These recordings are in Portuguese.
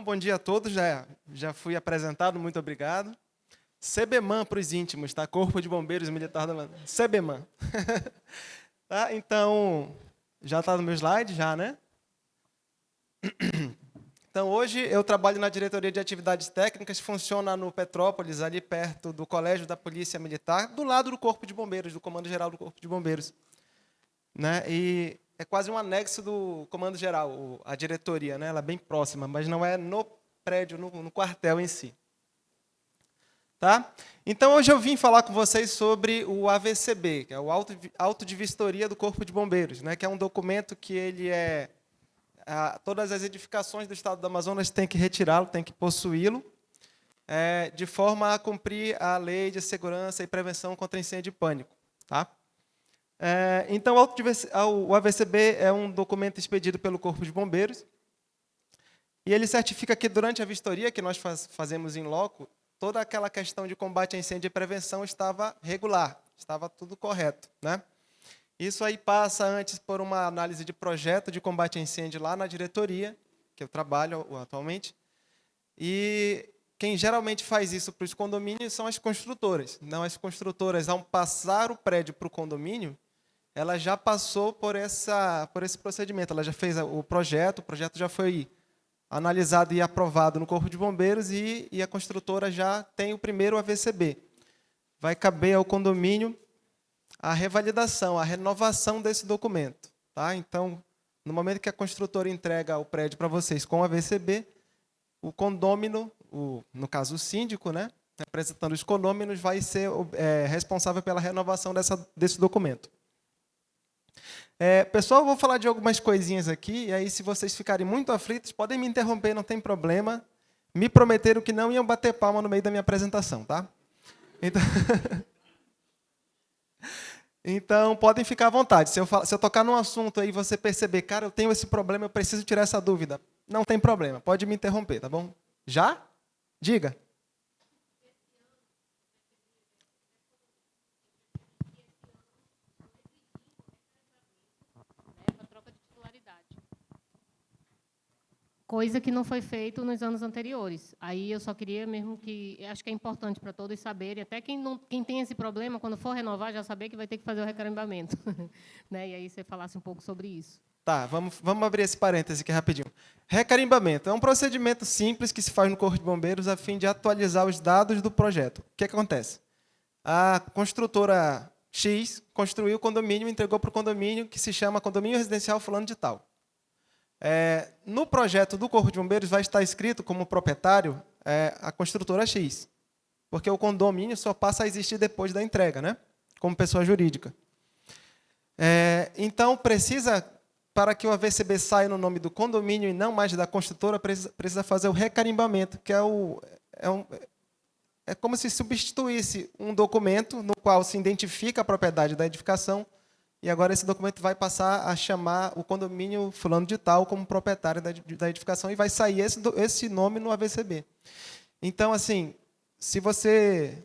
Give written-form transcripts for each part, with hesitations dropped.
Então, bom dia a todos, já fui apresentado, muito obrigado. CBMAN para os íntimos, tá? Corpo de Bombeiros Militar da Amazônia. CBMAN. Tá? Então, já está no meu slide, já, né? Então, hoje eu trabalho na Diretoria de Atividades Técnicas, funciona no Petrópolis, ali perto do Colégio da Polícia Militar, do lado do Corpo de Bombeiros, do Comando Geral do Corpo de Bombeiros. Né? E é quase um anexo do Comando Geral, a diretoria, né? Ela é bem próxima, mas não é no prédio, no quartel em si. Tá? Então, hoje eu vim falar com vocês sobre o AVCB, que é o Auto de Vistoria do Corpo de Bombeiros, né? Que é um documento que ele todas as edificações do Estado do Amazonas têm que retirá-lo, têm que possuí-lo, de forma a cumprir a Lei de Segurança e Prevenção contra Incêndio e Pânico. Tá? Então, o AVCB é um documento expedido pelo Corpo de Bombeiros, e ele certifica que, durante a vistoria que nós fazemos em loco, toda aquela questão de combate a incêndio e prevenção estava regular, estava tudo correto. Né? Isso aí passa antes por uma análise de projeto de combate a incêndio lá na diretoria, que eu trabalho atualmente, e quem geralmente faz isso para os condomínios são as construtoras. Não, as construtoras, ao passar o prédio para o condomínio, ela já passou por esse procedimento, ela já fez o projeto já foi analisado e aprovado no Corpo de Bombeiros e a construtora já tem o primeiro AVCB. Vai caber ao condomínio a revalidação, a renovação desse documento. Tá? Então, no momento que a construtora entrega o prédio para vocês com o AVCB, o condômino, no caso o síndico, né, representando os condôminos, vai ser responsável pela renovação desse documento. Pessoal, eu vou falar de algumas coisinhas aqui, e aí, se vocês ficarem muito aflitos, podem me interromper, não tem problema. Me prometeram que não iam bater palma no meio da minha apresentação, tá? Então podem ficar à vontade. Se eu tocar num assunto aí e você perceber, cara, eu tenho esse problema, eu preciso tirar essa dúvida, não tem problema, pode me interromper, tá bom? Já? Diga. Coisa que não foi feito nos anos anteriores. Aí eu só queria mesmo acho que é importante para todos saberem, até quem tem esse problema, quando for renovar, já saber que vai ter que fazer o recarimbamento. Né? E aí você falasse um pouco sobre isso. Tá, vamos abrir esse parêntese aqui rapidinho. Recarimbamento é um procedimento simples que se faz no Corpo de Bombeiros a fim de atualizar os dados do projeto. O que acontece? A construtora X construiu o condomínio e entregou para o condomínio que se chama Condomínio Residencial Fulano de Tal. No projeto do Corpo de Bombeiros vai estar escrito como proprietário a construtora X, porque o condomínio só passa a existir depois da entrega, né? Como pessoa jurídica. Então, para que o AVCB saia no nome do condomínio e não mais da construtora, precisa fazer o recarimbamento, que é como se substituísse um documento no qual se identifica a propriedade da edificação, e agora esse documento vai passar a chamar o condomínio fulano de tal como proprietário da edificação e vai sair esse nome no AVCB. Então, assim, se você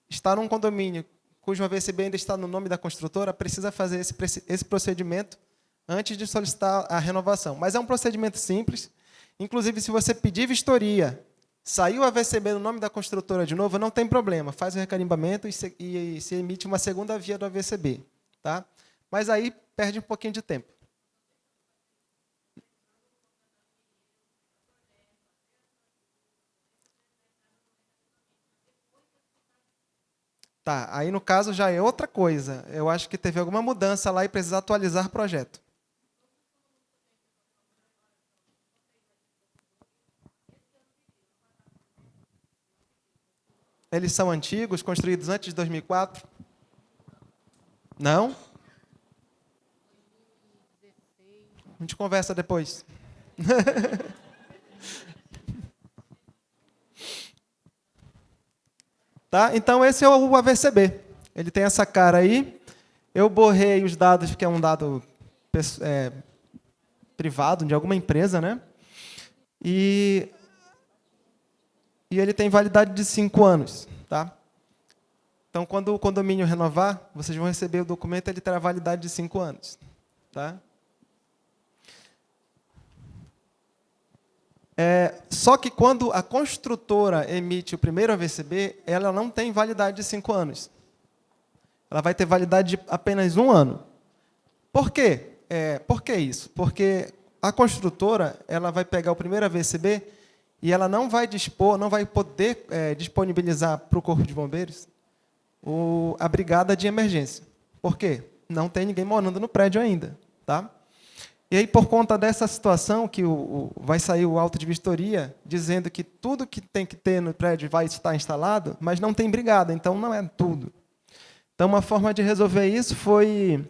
está num condomínio cujo AVCB ainda está no nome da construtora, precisa fazer esse procedimento antes de solicitar a renovação. Mas é um procedimento simples. Inclusive, se você pedir vistoria, saiu o AVCB no nome da construtora de novo, não tem problema. Faz o recarimbamento e se emite uma segunda via do AVCB. Tá? Mas aí perde um pouquinho de tempo. Tá, aí no caso já é outra coisa. Eu acho que teve alguma mudança lá e precisa atualizar o projeto. Eles são antigos, construídos antes de 2004? Não? A gente conversa depois. Tá? Então, esse é o AVCB. Ele tem essa cara aí. Eu borrei os dados, porque é um dado privado de alguma empresa, né? E ele tem validade de 5 anos. Tá? Então, quando o condomínio renovar, vocês vão receber o documento, ele terá validade de 5 anos. Tá? Só que quando a construtora emite o primeiro AVCB, ela não tem validade de 5 anos. Ela vai ter validade de apenas 1 ano. Por quê? Por que isso? Porque a construtora ela vai pegar o primeiro AVCB e ela não vai poder disponibilizar para o Corpo de Bombeiros a brigada de emergência. Por quê? Não tem ninguém morando no prédio ainda. Tá? E aí, por conta dessa situação, que vai sair o auto de vistoria, dizendo que tudo que tem que ter no prédio vai estar instalado, mas não tem brigada, então não é tudo. Então, uma forma de resolver isso foi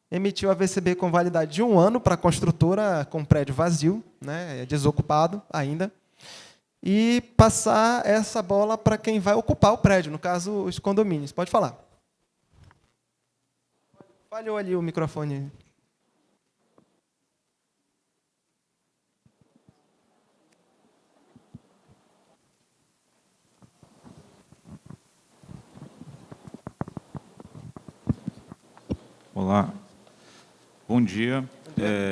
emitir o AVCB com validade de 1 ano para a construtora com prédio vazio, né, desocupado ainda, e passar essa bola para quem vai ocupar o prédio, no caso, os condomínios. Pode falar. Falhou ali o microfone. Olá, bom dia.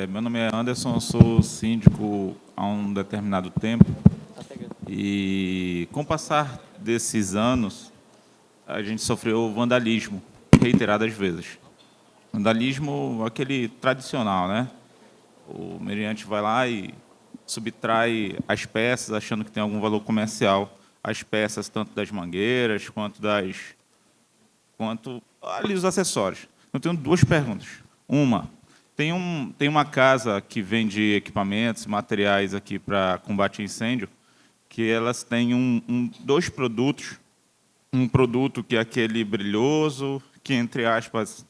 Meu nome é Anderson, eu sou síndico há um determinado tempo e, com o passar desses anos, a gente sofreu vandalismo reiteradas vezes. Vandalismo, aquele tradicional, né? O meliante vai lá e subtrai as peças, achando que tem algum valor comercial, as peças tanto das mangueiras quanto ali os acessórios. Eu tenho 2 perguntas. Uma, tem uma casa que vende equipamentos, materiais aqui para combate a incêndio, que elas têm 2 produtos. Um produto que é aquele brilhoso, que, entre aspas,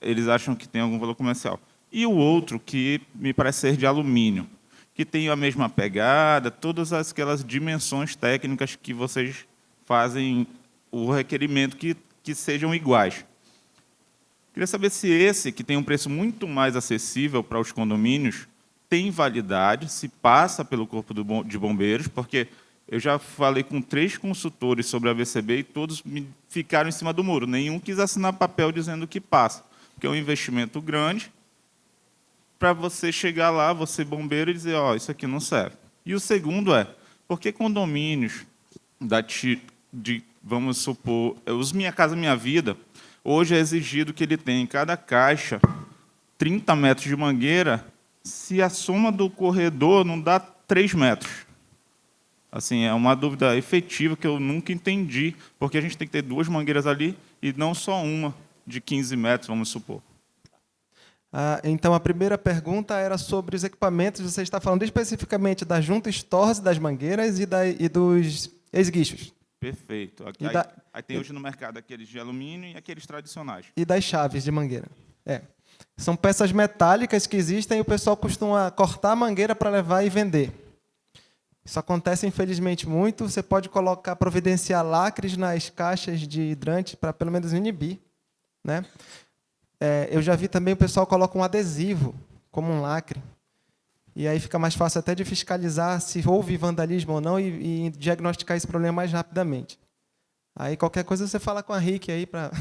eles acham que tem algum valor comercial. E o outro, que me parece ser de alumínio, que tem a mesma pegada, todas aquelas dimensões técnicas que vocês fazem o requerimento que sejam iguais. Queria saber se esse, que tem um preço muito mais acessível para os condomínios, tem validade, se passa pelo Corpo de Bombeiros, porque eu já falei com 3 consultores sobre a AVCB e todos ficaram em cima do muro. Nenhum quis assinar papel dizendo que passa, porque é um investimento grande para você chegar lá, você bombeiro, e dizer, isso aqui não serve. E o segundo por que condomínios vamos supor, os Minha Casa Minha Vida, hoje é exigido que ele tenha em cada caixa 30 metros de mangueira, se a soma do corredor não dá 3 metros. Assim, é uma dúvida efetiva que eu nunca entendi, porque a gente tem que ter 2 mangueiras ali e não só uma de 15 metros, vamos supor. Então, a primeira pergunta era sobre os equipamentos. Você está falando especificamente da junta Storrs, das mangueiras e dos esguichos. Perfeito. Aí tem hoje no mercado aqueles de alumínio e aqueles tradicionais. E das chaves de mangueira. São peças metálicas que existem e o pessoal costuma cortar a mangueira para levar e vender. Isso acontece, infelizmente, muito. Você pode providenciar lacres nas caixas de hidrante para, pelo menos, inibir. Né? Eu já vi também o pessoal coloca um adesivo como um lacre. E aí fica mais fácil até de fiscalizar se houve vandalismo ou não e diagnosticar esse problema mais rapidamente. Aí qualquer coisa você fala com a Rick aí para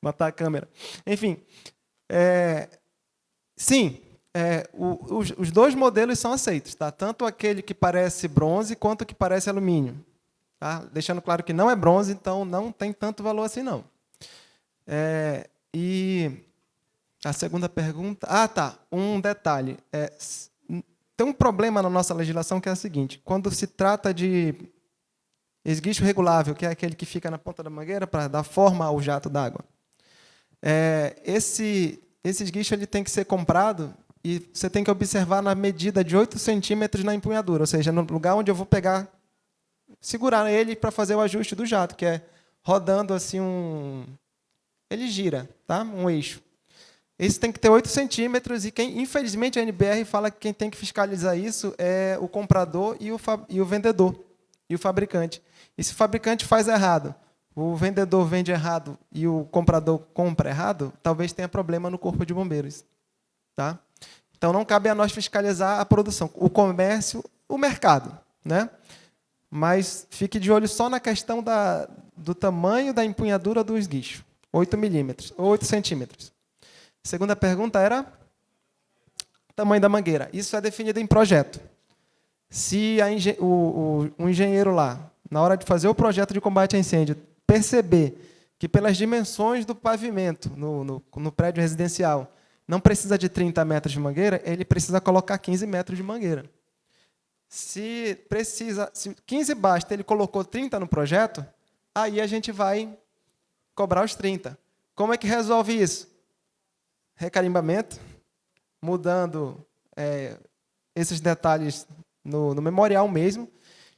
matar a câmera. Enfim, sim, os 2 modelos são aceitos, tá? Tanto aquele que parece bronze quanto o que parece alumínio. Tá? Deixando claro que não é bronze, então não tem tanto valor assim, não. E a segunda pergunta... um detalhe. Tem um problema na nossa legislação que é o seguinte, quando se trata de esguicho regulável, que é aquele que fica na ponta da mangueira para dar forma ao jato d'água, esse esguicho ele tem que ser comprado e você tem que observar na medida de 8 centímetros na empunhadura, ou seja, no lugar onde eu vou segurar ele para fazer o ajuste do jato, que é rodando assim ele gira, tá? Um eixo. Esse tem que ter 8 centímetros e infelizmente, a NBR fala que quem tem que fiscalizar isso é o comprador e o vendedor, e o fabricante. E se o fabricante faz errado, o vendedor vende errado e o comprador compra errado, talvez tenha problema no Corpo de Bombeiros. Tá? Então, não cabe a nós fiscalizar a produção, o comércio, o mercado. Né? Mas fique de olho só na questão do tamanho da empunhadura do esguicho. 8 milímetros, ou 8 centímetros. Segunda pergunta era tamanho da mangueira. Isso é definido em projeto. Se o engenheiro lá, na hora de fazer o projeto de combate a incêndio, perceber que pelas dimensões do pavimento no prédio residencial não precisa de 30 metros de mangueira, ele precisa colocar 15 metros de mangueira. Se 15 basta, ele colocou 30 no projeto, aí a gente vai cobrar os 30. Como é que resolve isso? Recarimbamento, mudando esses detalhes no memorial mesmo,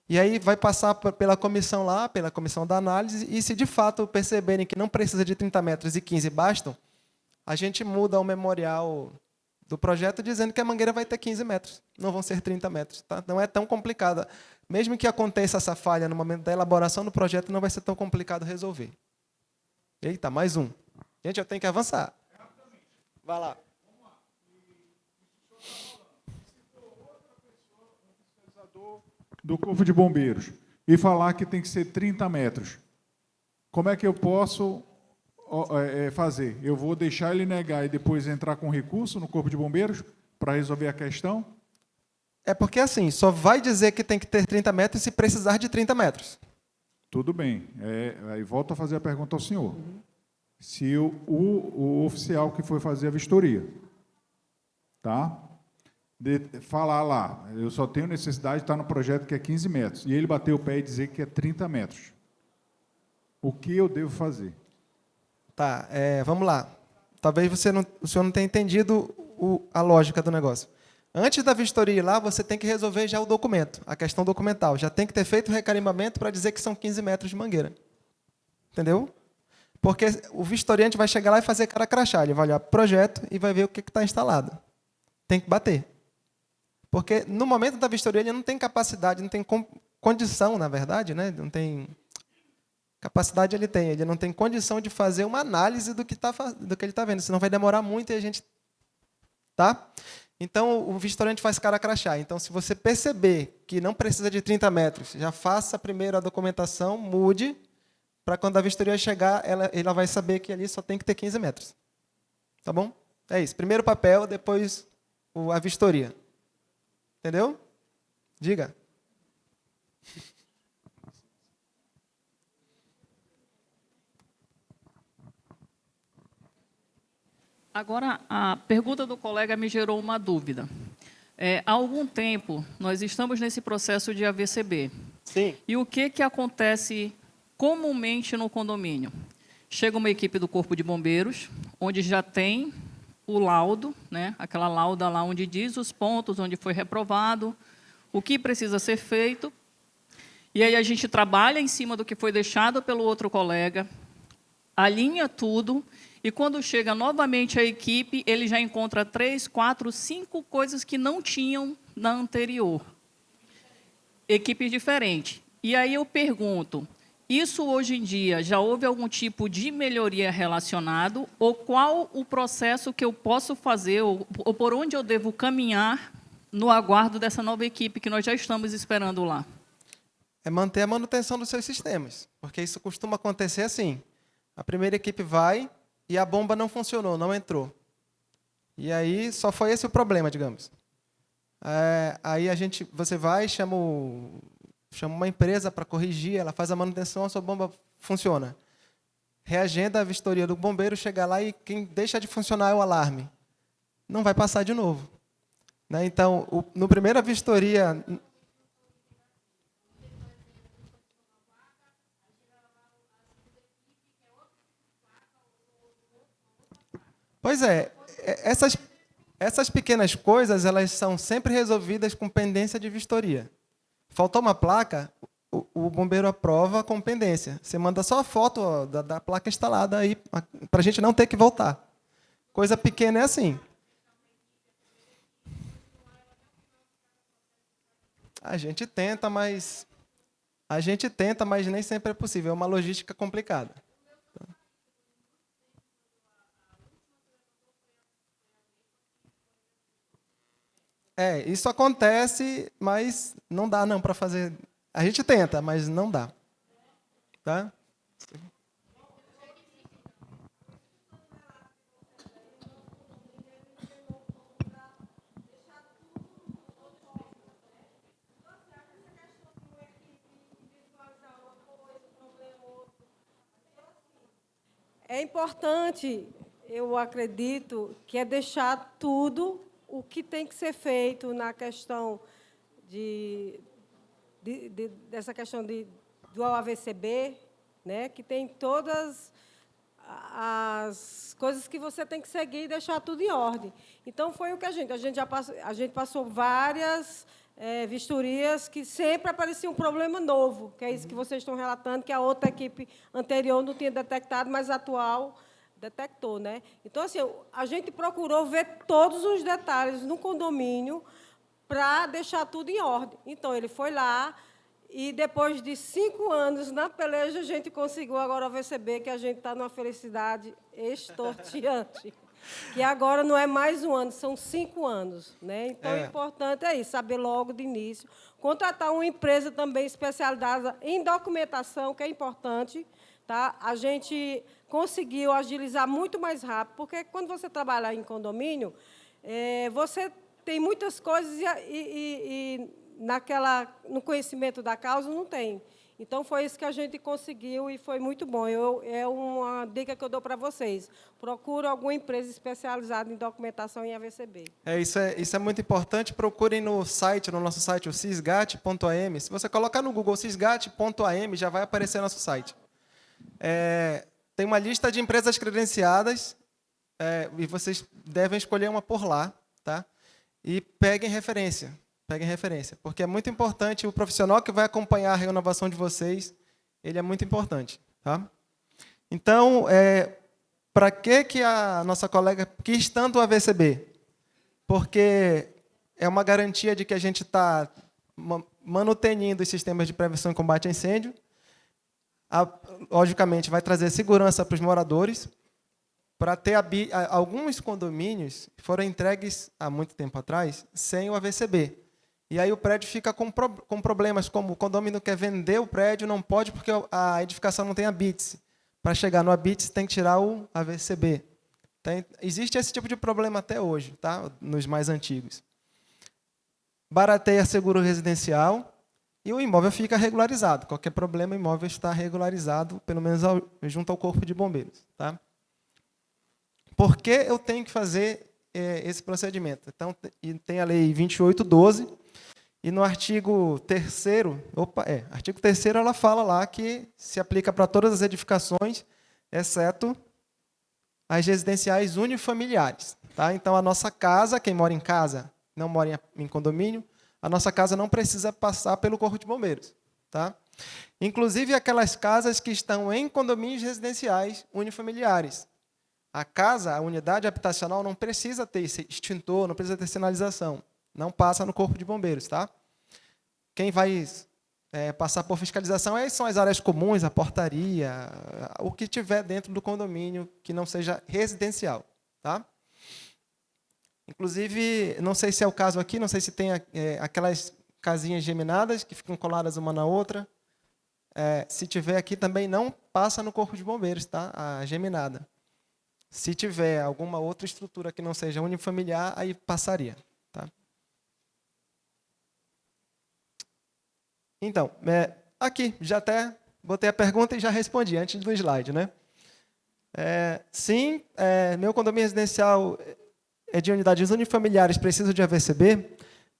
e aí vai passar pela comissão lá, pela comissão da análise, e se de fato perceberem que não precisa de 30 metros e 15 bastam, a gente muda o memorial do projeto dizendo que a mangueira vai ter 15 metros, não vão ser 30 metros. Tá? Não é tão complicada. Mesmo que aconteça essa falha no momento da elaboração do projeto, não vai ser tão complicado resolver. Eita, mais um. Gente, eu tenho que avançar. Vai lá. Do Corpo de Bombeiros e falar que tem que ser 30 metros. Como é que eu posso fazer? Eu vou deixar ele negar e depois entrar com recurso no Corpo de Bombeiros para resolver a questão? É porque, assim, só vai dizer que tem que ter 30 metros se precisar de 30 metros. Tudo bem. Aí volto a fazer a pergunta ao senhor. Se o oficial que foi fazer a vistoria, tá? Falar lá, eu só tenho necessidade de estar no projeto que é 15 metros, e ele bater o pé e dizer que é 30 metros. O que eu devo fazer? Tá, vamos lá. Talvez o senhor não tenha entendido a lógica do negócio. Antes da vistoria ir lá, você tem que resolver já o documento, a questão documental. Já tem que ter feito o recarimbamento para dizer que são 15 metros de mangueira. Entendeu? Porque o vistoriante vai chegar lá e fazer cara crachá. Ele vai olhar para o projeto e vai ver o que está instalado. Tem que bater. Porque, no momento da vistoria, ele não tem capacidade, não tem condição, na verdade, né? Não tem... Capacidade ele tem, ele não tem condição de fazer uma análise do que ele está vendo, senão vai demorar muito e a gente... Tá? Então, o vistoriante faz cara crachá. Então, se você perceber que não precisa de 30 metros, já faça primeiro a documentação, mude, para quando a vistoria chegar, ela vai saber que ali só tem que ter 15 metros. Tá bom? É isso. Primeiro o papel, depois a vistoria. Entendeu? Diga. Agora, a pergunta do colega me gerou uma dúvida. Há algum tempo, nós estamos nesse processo de AVCB. Sim. E o que acontece comumente no condomínio? Chega uma equipe do Corpo de Bombeiros, onde já tem o laudo, né? Aquela lauda lá onde diz os pontos, onde foi reprovado, o que precisa ser feito. E aí a gente trabalha em cima do que foi deixado pelo outro colega, alinha tudo, e quando chega novamente a equipe, ele já encontra 3, 4, 5 coisas que não tinham na anterior. Equipe diferente. E aí eu pergunto, isso hoje em dia já houve algum tipo de melhoria relacionado? Ou qual o processo que eu posso fazer, ou por onde eu devo caminhar no aguardo dessa nova equipe que nós já estamos esperando lá? É manter a manutenção dos seus sistemas, porque isso costuma acontecer assim. A primeira equipe vai e a bomba não funcionou, não entrou. E aí só foi esse o problema, digamos. Aí você vai, chama uma empresa para corrigir, ela faz a manutenção, a sua bomba funciona. Reagenda a vistoria do bombeiro, chega lá e quem deixa de funcionar é o alarme. Não vai passar de novo. Né? Então, no primeira vistoria... Pois é, essas pequenas coisas, elas são sempre resolvidas com pendência de vistoria. Faltou uma placa, o bombeiro aprova com pendência. Você manda só a foto da placa instalada aí, para a gente não ter que voltar. Coisa pequena é assim. A gente tenta, mas nem sempre é possível. É uma logística complicada. Isso acontece, mas não dá não para fazer. A gente tenta, mas não dá. Tá? É importante, eu acredito, que é deixar tudo o que tem que ser feito na questão dessa questão do AVCB, né, que tem todas as coisas que você tem que seguir e deixar tudo em ordem. Então, foi o que a gente passou várias vistorias que sempre aparecia um problema novo, que é isso que vocês estão relatando, que a outra equipe anterior não tinha detectado, mas a atual detectou, né? Então, assim, a gente procurou ver todos os detalhes no condomínio para deixar tudo em ordem. Então, ele foi lá e, depois de 5 anos na peleja, a gente conseguiu agora perceber que a gente está numa felicidade extorciante. Que agora não é mais 1 ano, são 5 anos. Né? Então, o importante é isso, saber logo de início. Contratar uma empresa também especializada em documentação, que é importante. Tá? A gente conseguiu agilizar muito mais rápido, porque, quando você trabalha em condomínio, você tem muitas coisas e no conhecimento da causa não tem. Então, foi isso que a gente conseguiu e foi muito bom. É uma dica que eu dou para vocês. Procure alguma empresa especializada em documentação em AVCB. Isso é muito importante. Procurem no nosso site, o cisgat.am. Se você colocar no Google cisgat.am, já vai aparecer nosso site. Tem uma lista de empresas credenciadas e vocês devem escolher uma por lá, tá? E peguem referência. Peguem referência, porque é muito importante, o profissional que vai acompanhar a renovação de vocês, ele é muito importante. Tá? Então, para que a nossa colega quis tanto o AVCB? Porque é uma garantia de que a gente está manutenindo os sistemas de prevenção e combate a incêndio. Logicamente, vai trazer segurança para os moradores. Para ter alguns condomínios foram entregues há muito tempo atrás sem o AVCB. E aí o prédio fica com problemas, como o condomínio quer vender o prédio, não pode porque a edificação não tem a BITS. Para chegar no ABITS, tem que tirar o AVCB. Existe esse tipo de problema até hoje, tá? Nos mais antigos. Barateia seguro residencial e o imóvel fica regularizado. Qualquer problema, o imóvel está regularizado, pelo menos junto ao Corpo de Bombeiros. Tá? Por que eu tenho que fazer esse procedimento? Então, tem a Lei 2812, e no artigo 3º, artigo 3º, ela fala lá que se aplica para todas as edificações, exceto as residenciais unifamiliares. Tá? Então, a nossa casa, quem mora em casa, não mora em condomínio, a nossa casa não precisa passar pelo Corpo de Bombeiros. Tá? Inclusive, aquelas casas que estão em condomínios residenciais unifamiliares. A unidade habitacional, não precisa ter extintor, não precisa ter sinalização. Não passa no Corpo de Bombeiros. Tá? Quem vai passar por fiscalização são as áreas comuns, a portaria, o que tiver dentro do condomínio que não seja residencial. Tá? Inclusive, não sei se é o caso aqui, não sei se tem aquelas casinhas geminadas que ficam coladas uma na outra. Se tiver aqui, também não passa no Corpo de Bombeiros, tá? A geminada. Se tiver alguma outra estrutura que não seja unifamiliar, aí passaria. Tá? Então, aqui, já até botei a pergunta e já respondi, antes do slide. Né? Sim, meu condomínio residencial é de unidades unifamiliares, preciso de AVCB?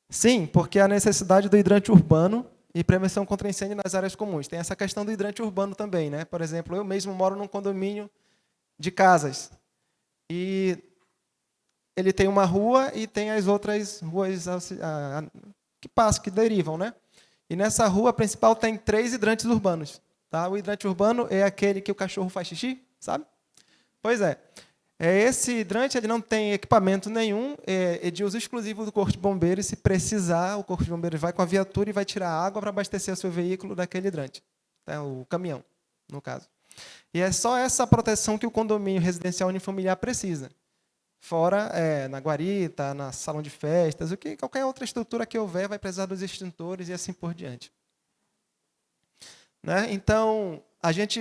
Sim, porque há necessidade do hidrante urbano e prevenção contra incêndio nas áreas comuns. Tem essa questão do hidrante urbano também. Né? Por exemplo, eu mesmo moro num condomínio de casas. E ele tem uma rua e tem as outras ruas que passam, que derivam. Né? E nessa rua principal tem 3 hidrantes urbanos. Tá? O hidrante urbano é aquele que o cachorro faz xixi, sabe? Pois é. Esse hidrante ele não tem equipamento nenhum, é de uso exclusivo do Corpo de Bombeiros. Se precisar, o Corpo de Bombeiros vai com a viatura e vai tirar água para abastecer o seu veículo daquele hidrante. Tá? O caminhão, no caso. E é só essa proteção que o condomínio residencial unifamiliar precisa. Fora na guarita, na salão de festas, qualquer outra estrutura que houver vai precisar dos extintores e assim por diante. Né? Então,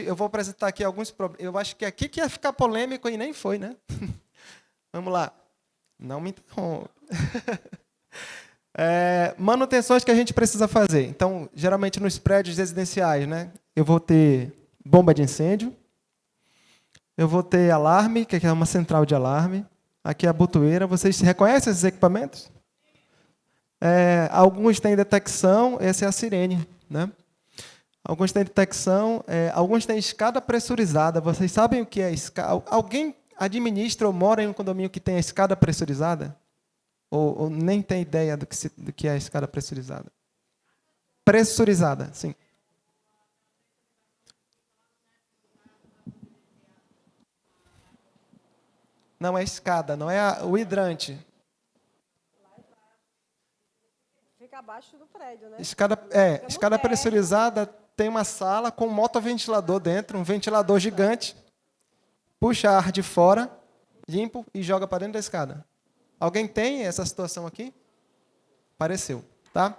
eu vou apresentar aqui alguns problemas. Eu acho que aqui que ia ficar polêmico e nem foi. Né? Vamos lá. Não me interrompa. Manutenções que a gente precisa fazer. Então, geralmente nos prédios residenciais, né, eu vou ter bomba de incêndio, Eu vou ter alarme, que é uma central de alarme. Aqui é a botoeira. Vocês reconhecem esses equipamentos? Alguns têm detecção, essa é a sirene, né? Alguns têm detecção, alguns têm escada pressurizada. Vocês sabem o que é escada? Alguém administra ou mora em um condomínio que tem a escada pressurizada? Ou nem tem ideia do que é a escada pressurizada? Pressurizada, sim. Não é escada, não é o hidrante. Fica abaixo do prédio, né? Escada pressurizada tem uma sala com um motoventilador dentro, um ventilador gigante, puxa ar de fora, limpo e joga para dentro da escada. Alguém tem essa situação aqui? Apareceu, tá?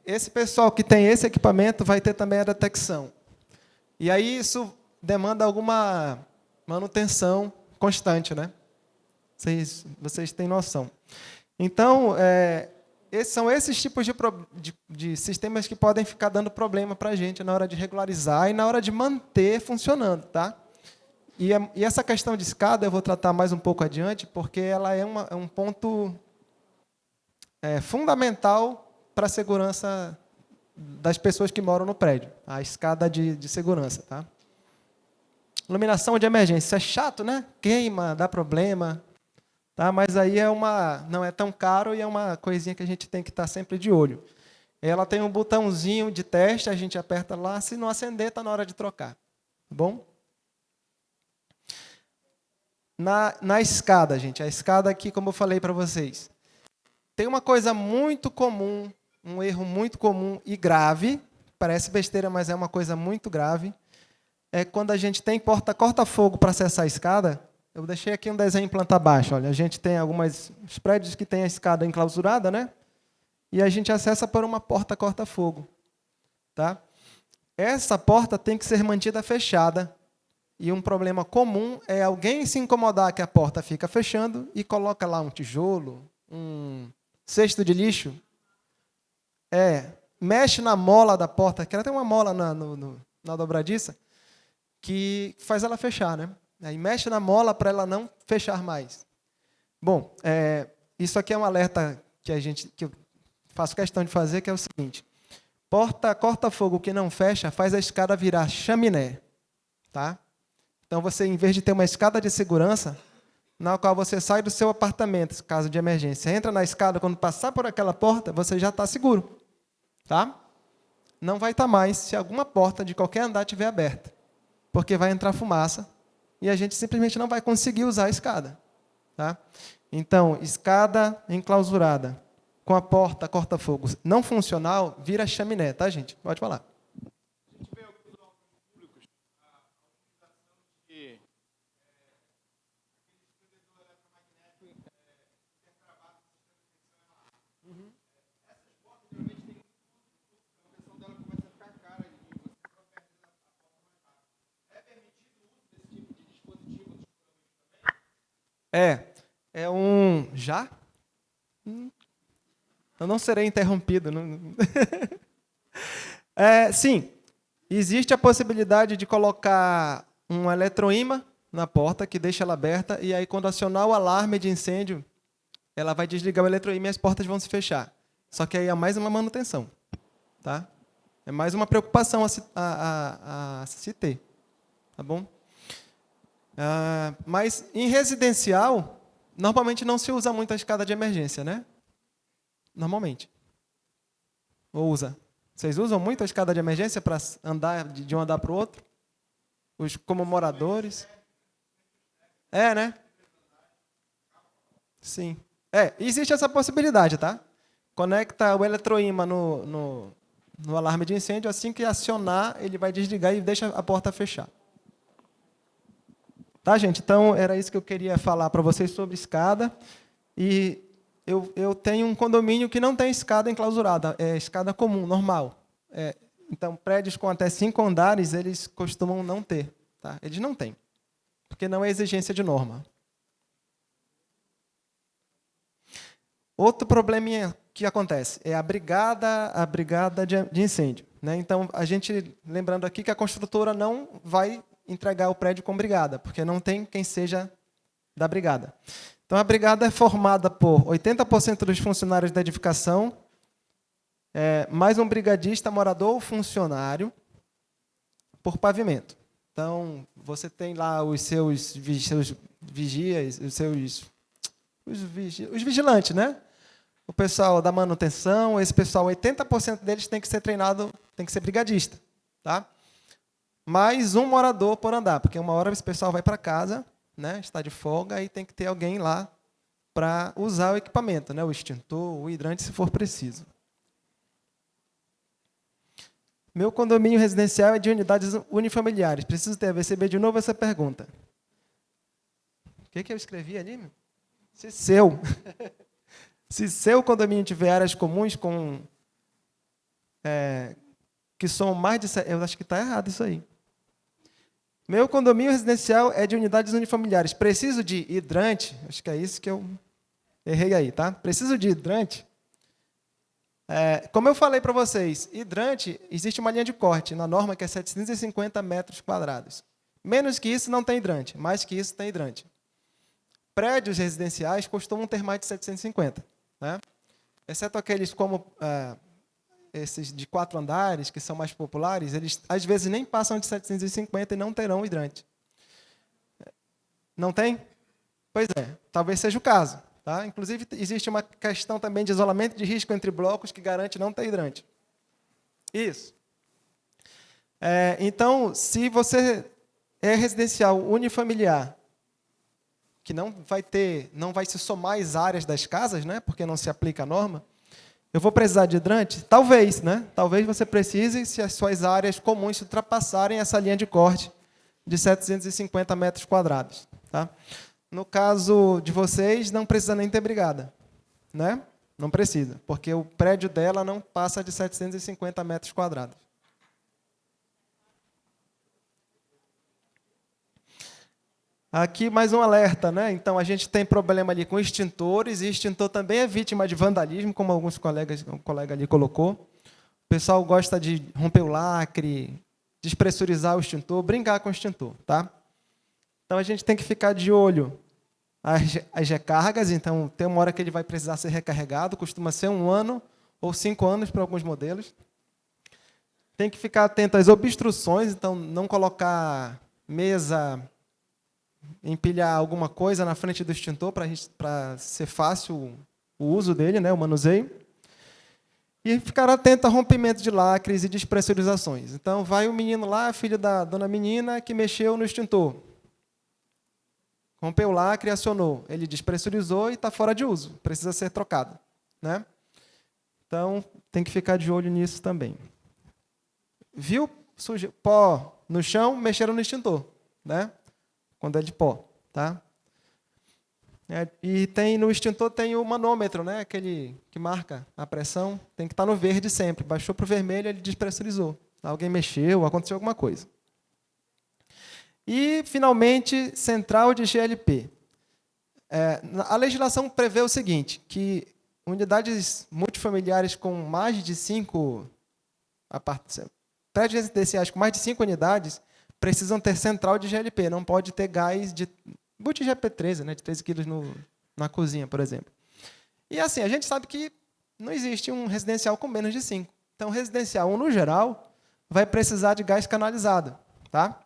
Esse pessoal que tem esse equipamento vai ter também a detecção. E aí isso demanda alguma manutenção constante, né? Vocês têm noção. Então, são esses tipos de sistemas que podem ficar dando problema para a gente na hora de regularizar e na hora de manter funcionando, tá? E essa questão de escada eu vou tratar mais um pouco adiante, porque ela é um ponto fundamental para a segurança das pessoas que moram no prédio, a escada de segurança, tá? Iluminação de emergência, isso é chato, né? Queima, dá problema, tá? Mas aí não é tão caro e é uma coisinha que a gente tem que estar sempre de olho. Ela tem um botãozinho de teste, a gente aperta lá, se não acender, está na hora de trocar, tá bom? Na escada, gente, a escada aqui, como eu falei para vocês, tem uma coisa muito comum, um erro muito comum e grave, parece besteira, mas é uma coisa muito grave, é quando a gente tem porta corta-fogo para acessar a escada. Eu deixei aqui um desenho em planta baixa. Olha, a gente tem alguns prédios que tem a escada enclausurada, né? E a gente acessa por uma porta corta-fogo, tá? Essa porta tem que ser mantida fechada. E um problema comum é alguém se incomodar que a porta fica fechando e coloca lá um tijolo, um cesto de lixo. Mexe na mola da porta, que ela tem uma mola na dobradiça, que faz ela fechar, né? Aí mexe na mola para ela não fechar mais. Bom, isso aqui é um alerta que eu faço questão de fazer, que é o seguinte: porta corta-fogo que não fecha faz a escada virar chaminé, tá? Então você, em vez de ter uma escada de segurança, na qual você sai do seu apartamento, caso de emergência, entra na escada, quando passar por aquela porta, você já está seguro, tá? Não vai estar mais se alguma porta de qualquer andar estiver aberta, porque vai entrar fumaça e a gente simplesmente não vai conseguir usar a escada, tá? Então, escada enclausurada com a porta corta-fogo não funcional vira chaminé, tá, gente? Pode falar. A gente vê alguns órgãos públicos a utilização de aquele distribuidor eletromagnético intertravado do sistema de tensão. Essas portas geralmente têm a manutenção dela começa a ficar cara e você protege a porta mais rápido. É permitido o uso desse tipo de dispositivo nos também? Já? Eu não serei interrompido. Não. Sim, existe a possibilidade de colocar um eletroímã na porta, que deixa ela aberta, e aí, quando acionar o alarme de incêndio, ela vai desligar o eletroímã e as portas vão se fechar. Só que aí é mais uma manutenção, tá? É mais uma preocupação a se ter, tá bom? Mas, em residencial, normalmente não se usa muito a escada de emergência, né? Normalmente. Ou usa? Vocês usam muito a escada de emergência para andar de um andar para o outro? Como moradores? Né? Sim. Existe essa possibilidade, tá? Conecta o eletroímã no alarme de incêndio, assim que acionar, ele vai desligar e deixa a porta fechar. Tá, gente? Então, era isso que eu queria falar para vocês sobre escada. E eu tenho um condomínio que não tem escada enclausurada, é escada comum, normal. Então, prédios com até 5 andares, eles costumam não ter. Tá? Eles não têm, porque não é exigência de norma. Outro probleminha que acontece é a brigada de incêndio, né? Então, a gente, lembrando aqui que a construtora não vai entregar o prédio com brigada, porque não tem quem seja da brigada. Então, a brigada é formada por 80% dos funcionários da edificação, mais um brigadista, morador ou funcionário, por pavimento. Então, você tem lá os seus vigias, os vigilantes, né? O pessoal da manutenção, esse pessoal, 80% deles tem que ser treinado, tem que ser brigadista, tá? Mais um morador por andar, porque uma hora esse pessoal vai para casa, né? Está de folga e tem que ter alguém lá para usar o equipamento, né? O extintor, o hidrante, se for preciso. Meu condomínio residencial é de unidades unifamiliares. Preciso ter AVCB de novo essa pergunta. O que eu escrevi ali? Se seu condomínio tiver áreas comuns com que são mais de... Eu acho que está errado isso aí. Meu condomínio residencial é de unidades unifamiliares. Preciso de hidrante? Acho que é isso que eu errei aí, tá? Preciso de hidrante? Como eu falei para vocês, hidrante, existe uma linha de corte na norma que é 750 metros quadrados. Menos que isso não tem hidrante, mais que isso tem hidrante. Prédios residenciais costumam ter mais de 750, né? Exceto aqueles como esses de 4 andares, que são mais populares, eles às vezes nem passam de 750 e não terão hidrante. Não tem? Pois é, talvez seja o caso. Tá? Inclusive, existe uma questão também de isolamento de risco entre blocos que garante não ter hidrante. Isso. Então, se você é residencial unifamiliar, que não vai se somar às áreas das casas, né, porque não se aplica a norma, eu vou precisar de hidrante? Talvez, né? Talvez você precise se as suas áreas comuns ultrapassarem essa linha de corte de 750 metros quadrados. Tá? No caso de vocês, não precisa nem ter brigada, né? Não precisa, porque o prédio dela não passa de 750 metros quadrados. Aqui mais um alerta, né? Então, a gente tem problema ali com extintores, e extintor também é vítima de vandalismo, como um colega ali colocou. O pessoal gosta de romper o lacre, despressurizar o extintor, brincar com o extintor, tá? Então, a gente tem que ficar de olho as recargas. Então, tem uma hora que ele vai precisar ser recarregado, costuma ser 1 ano ou 5 anos para alguns modelos. Tem que ficar atento às obstruções, então, não colocar mesa, empilhar alguma coisa na frente do extintor para ser fácil o uso dele, né, o manuseio. E ficar atento a rompimento de lacres e despressurizações. Então, vai o menino lá, filho da dona menina, que mexeu no extintor. Rompeu o lacre e acionou. Ele despressurizou e está fora de uso. Precisa ser trocado, né? Então, tem que ficar de olho nisso também. Viu pó no chão, mexeram no extintor, né? Quando é de pó, tá? E no extintor tem o manômetro, né? Aquele que marca a pressão. Tem que estar no verde sempre. Baixou para o vermelho, ele despressurizou. Alguém mexeu, aconteceu alguma coisa. E, finalmente, central de GLP. A legislação prevê o seguinte, que unidades multifamiliares com mais de 5... prédios residenciais com mais de 5 unidades precisam ter central de GLP, não pode ter gás de botija P13, né, de 13 quilos na cozinha, por exemplo. E, assim, a gente sabe que não existe um residencial com menos de 5. Então, residencial 1, no geral, vai precisar de gás canalizado, tá?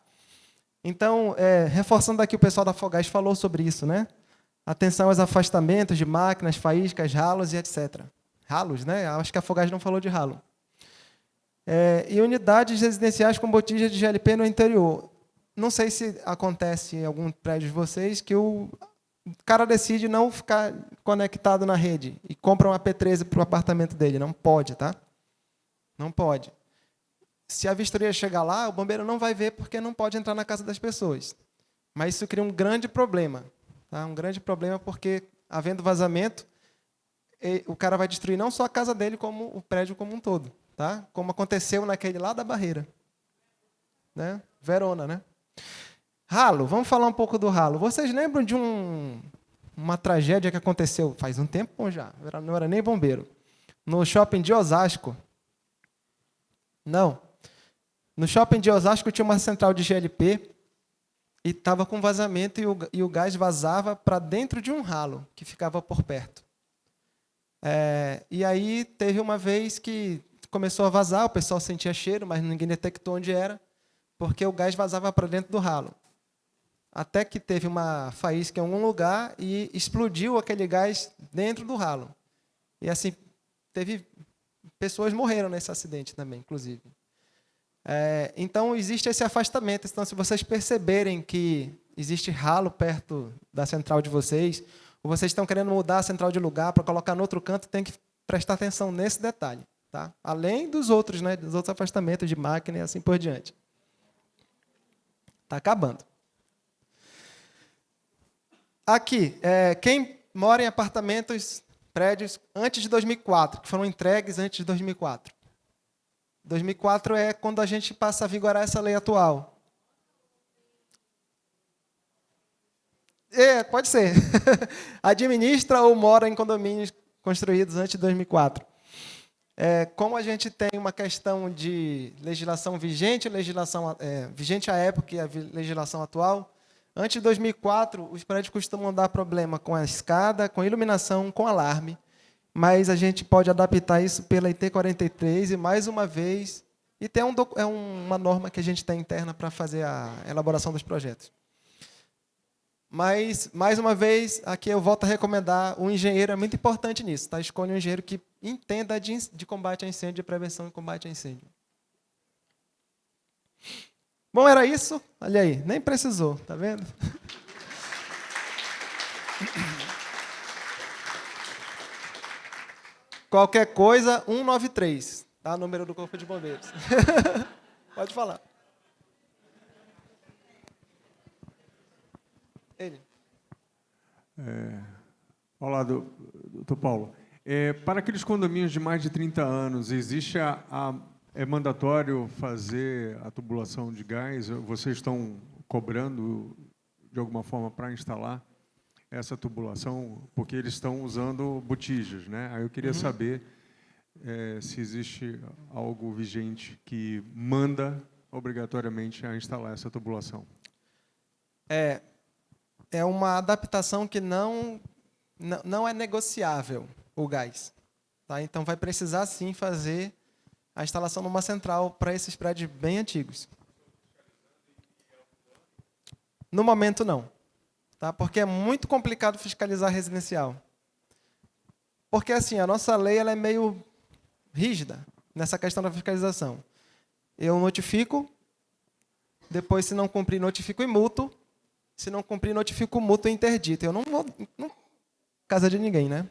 Então, reforçando aqui, o pessoal da Fogás falou sobre isso, né? Atenção aos afastamentos de máquinas, faíscas, ralos e etc. Ralos, né? Acho que a Fogás não falou de ralo. E unidades residenciais com botija de GLP no interior. Não sei se acontece em algum prédio de vocês que o cara decide não ficar conectado na rede e compra uma P13 para o apartamento dele. Não pode, tá? Não pode. Se a vistoria chegar lá, o bombeiro não vai ver porque não pode entrar na casa das pessoas. Mas isso cria um grande problema. Tá? Um grande problema porque, havendo vazamento, o cara vai destruir não só a casa dele, como o prédio como um todo. Tá? Como aconteceu naquele lá da Barreira. Né? Verona, né? Ralo, vamos falar um pouco do ralo. Vocês lembram de uma tragédia que aconteceu faz um tempo já? Não era nem bombeiro. No shopping de Osasco. Não. No shopping de Osasco tinha uma central de GLP e estava com vazamento e o gás vazava para dentro de um ralo que ficava por perto. E aí teve uma vez que começou a vazar, o pessoal sentia cheiro, mas ninguém detectou onde era, porque o gás vazava para dentro do ralo. Até que teve uma faísca em algum lugar e explodiu aquele gás dentro do ralo. E assim, pessoas morreram nesse acidente também, inclusive. Então, existe esse afastamento. Então, se vocês perceberem que existe ralo perto da central de vocês, ou vocês estão querendo mudar a central de lugar para colocar no outro canto, tem que prestar atenção nesse detalhe. Tá? Além dos outros, né, dos outros afastamentos de máquina e assim por diante. Está acabando. Aqui, quem mora em apartamentos, prédios, antes de 2004, que foram entregues antes de 2004. 2004 é quando a gente passa a vigorar essa lei atual. Pode ser. Administra ou mora em condomínios construídos antes de 2004. Como a gente tem uma questão de legislação vigente, vigente à época e a legislação atual, antes de 2004, os prédios costumam dar problema com a escada, com a iluminação, com alarme, mas a gente pode adaptar isso pela IT 43 e, mais uma vez, e tem uma norma que a gente tem interna para fazer a elaboração dos projetos. Mas, mais uma vez, aqui eu volto a recomendar, o engenheiro é muito importante nisso, tá? Escolha um engenheiro que entenda de combate a incêndio, de prevenção e combate a incêndio. Bom, era isso. Olha aí, nem precisou, tá vendo? Qualquer coisa, 193, tá? O número do Corpo de Bombeiros. Pode falar. Ele. Olá, doutor Paulo. Para aqueles condomínios de mais de 30 anos, existe é mandatório fazer a tubulação de gás? Vocês estão cobrando, de alguma forma, para instalar essa tubulação? Porque eles estão usando botijas, né? Aí eu queria saber se existe algo vigente que manda, obrigatoriamente, a instalar essa tubulação. É uma adaptação que não é negociável, o gás. Tá? Então, vai precisar, sim, fazer a instalação numa central para esses prédios bem antigos. No momento, não. Tá? Porque é muito complicado fiscalizar residencial. Porque, assim, a nossa lei ela é meio rígida nessa questão da fiscalização. Eu notifico, depois, se não cumprir, notifico e multo. Se não cumprir, notifico multa e interdito. Eu não vou casa de ninguém, né?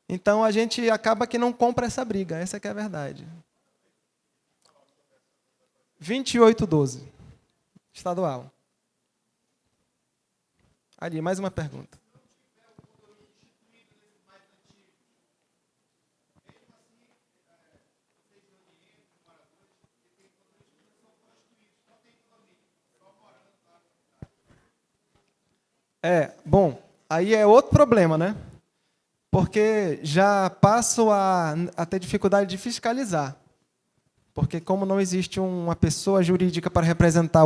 Então, a gente acaba que não compra essa briga. Essa que é a verdade. 2812. Estadual. Ali, mais uma pergunta. Bom, aí é outro problema, né? Porque já passo a ter dificuldade de fiscalizar. Porque como não existe uma pessoa jurídica para representar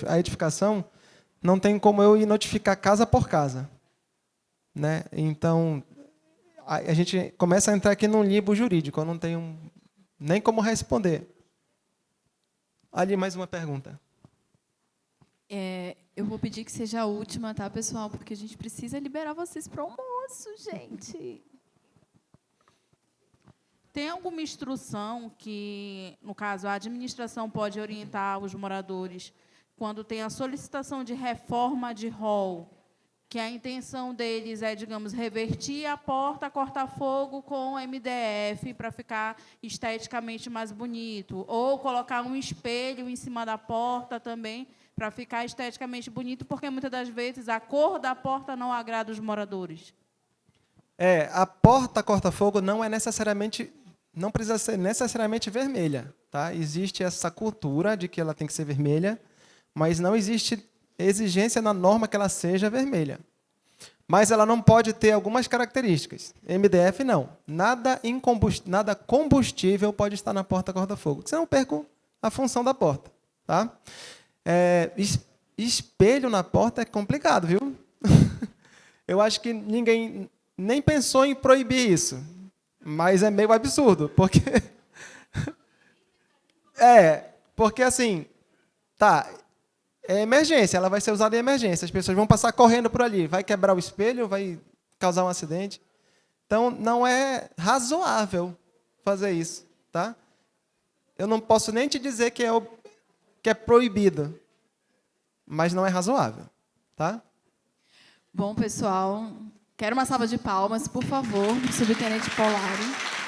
a edificação, não tem como eu ir notificar casa por casa. Né? Então, a gente começa a entrar aqui num limbo jurídico, eu não tenho nem como responder. Ali, mais uma pergunta. Eu vou pedir que seja a última, tá, pessoal? Porque a gente precisa liberar vocês para o almoço, gente. Tem alguma instrução que, no caso, a administração pode orientar os moradores quando tem a solicitação de reforma de hall, que a intenção deles é, digamos, revertir a porta corta-fogo com MDF para ficar esteticamente mais bonito, ou colocar um espelho em cima da porta também para ficar esteticamente bonito, porque muitas das vezes a cor da porta não agrada os moradores. A porta corta-fogo não precisa ser necessariamente vermelha, tá? Existe essa cultura de que ela tem que ser vermelha, mas não existe exigência na norma que ela seja vermelha. Mas ela não pode ter algumas características. MDF, não. Nada combustível pode estar na porta corta-fogo, senão eu perco a função da porta. Tá? espelho na porta é complicado, viu? Eu acho que ninguém nem pensou em proibir isso, mas é meio absurdo, porque porque assim, tá, é emergência, ela vai ser usada em emergência, as pessoas vão passar correndo por ali, vai quebrar o espelho, vai causar um acidente. Então, não é razoável fazer isso, tá? Eu não posso nem te dizer que é proibido, mas não é razoável, tá? Bom, pessoal, quero uma salva de palmas, por favor, do subtenente Polari.